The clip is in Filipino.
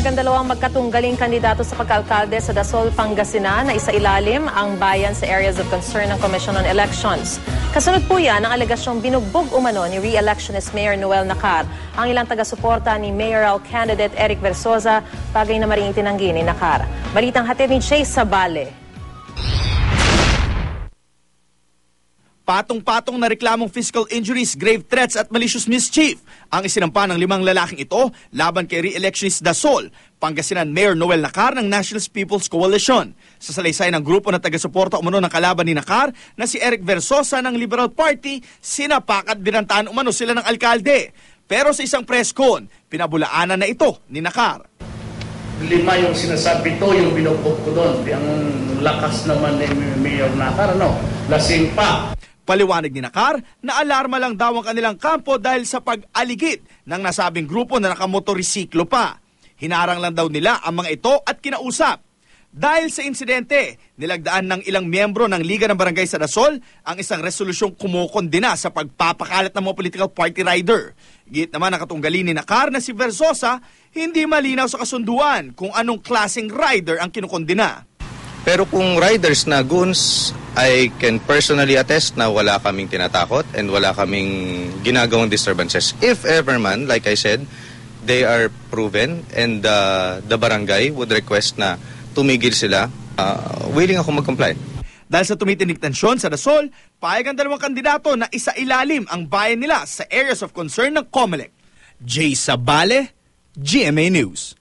ang dalawang magkatunggaling kandidato sa pagkaalkalde sa Dasol, Pangasinan na isailalim ang bayan sa areas of concern ng Commission on Elections. Kasunod po yan ang alegasyong binugbog umano ni re-electionist Mayor Noel Nacar ang ilang taga-suporta ni mayoral candidate Eric Versosa, bagay na maring itinanggi ni Nacar. Balitang hatid ni Jay Sabale. Patong-patong na reklamong physical injuries, grave threats at malicious mischief ang isinampa ng 5 lalaking ito laban kay re-electionist Dasol, Pangasinan Mayor Noel Nacar ng National People's Coalition. Sa salaysay ng grupo na taga-suporta umano ng kalaban ni Nacar na si Eric Versosa ng Liberal Party, sinapak at binantaan umano sila ng alkalde. Pero sa isang press con, pinabulaanan na ito ni Nacar. 5 yung sinasabi to, yung binugbog ko doon. Ang lakas naman ni Mayor Nacar, lasing pa. Paliwanag ni Nacar na alarma lang daw ang kanilang kampo dahil sa pag-aligid ng nasabing grupo na nakamotorisiklo pa. Hinarang lang daw nila ang mga ito at kinausap. Dahil sa insidente, nilagdaan ng ilang miyembro ng Liga ng Barangay sa Dasol ang isang resolusyong kumukondena sa pagpapakalat ng mga political party rider. Git naman ang katunggali ni Nacar na si Versosa, hindi malinaw sa kasunduan kung anong klaseng rider ang kinukondena. Pero kung riders na goons, I can personally attest na wala kaming tinatakot and wala kaming ginagawang disturbances. If ever man, like I said, they are proven and the barangay would request na tumigil sila, willing ako mag-comply. Dahil sa tumitinig tensyon sa Dasol, payag ang dalawang kandidato na isailalim ang bayan nila sa areas of concern ng COMELEC. Jay Sabale, GMA News.